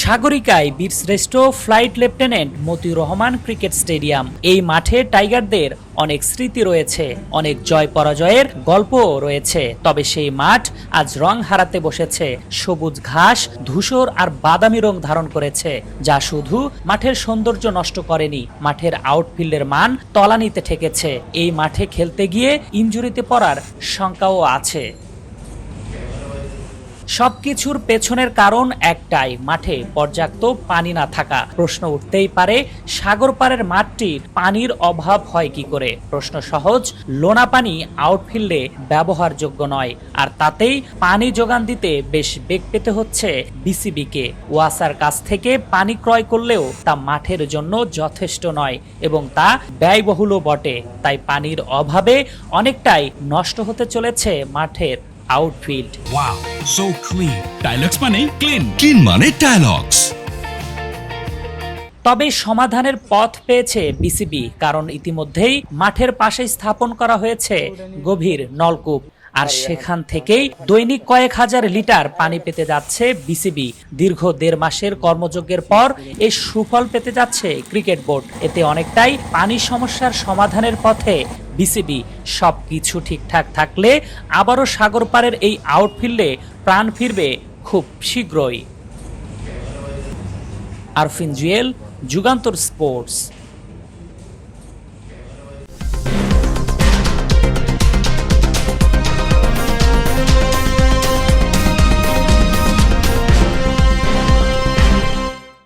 সাগরিকায় বীরশ্রেষ্ঠ flight lieutenant Motiur Rahman cricket stadium. এই মাঠে টাইগারদের অনেক স্মৃতি রয়েছে, অনেক জয় পরাজয়ের গল্পও রয়েছে। তবে সেই মাঠ আজ রং হারাতে বসেছে। সবুজ ঘাস, ধূসর আর বাদামি রং ধারণ করেছে, যা শুধু মাঠের সৌন্দর্য নষ্ট করেনি, মাঠের আউটফিল্ডের মান তলানিতে ঠেকেছে। এই মাঠে খেলতে গিয়ে ইনজুরিতে পড়ার শঙ্কাও আছে। সবকিছুর পেছনের কারণ একটাই, মাঠে পর্যাপ্ত পানি না থাকা। প্রশ্ন উঠতেই পারে, সাগর পাড়ের মাঠটির পানির অভাব হয় কি করে? প্রশ্ন সহজ, লোনা পানি আউটফিল্ডে ব্যবহারযোগ্য নয়, আর তাতেই পানি যোগান দিতে বেশ বেগ পেতে হচ্ছে বিসিবিকে। ওয়াসার কাছ থেকে পানি ক্রয় করলেও তা মাঠের জন্য যথেষ্ট নয় এবং তা ব্যয়বহুলও বটে। তাই পানির অভাবে অনেকটাই নষ্ট হতে চলেছে মাঠের আউটফিল্ড। Wow, so clean. টাইলক্স মানে ক্লিন, ক্লিন মানে টাইলক্স। তবে সমাধানের পথ পেয়েছে বিসিবি, কারণ ইতিমধ্যেই মাঠের পাশে স্থাপন করা হয়েছে গভীর নলকূপ, আর সেখান থেকেই দৈনিক কয়েক হাজার লিটার পানি পেতে যাচ্ছে বিসিবি। দীর্ঘ 1.5 মাসের কর্মযজ্ঞের পর এই সুফল পেতে যাচ্ছে ক্রিকেট বোর্ড। এতে অনেকটাই পানি সমস্যার সমাধানের পথে বিসিবি। সবকিছু ঠিকঠাক থাকলে আবারও সাগর পাড়ের এই আউটফিল্ডে প্রাণ ফিরবে খুব শীঘ্রই। আরফিন জুয়েল, যুগান্তর স্পোর্টস।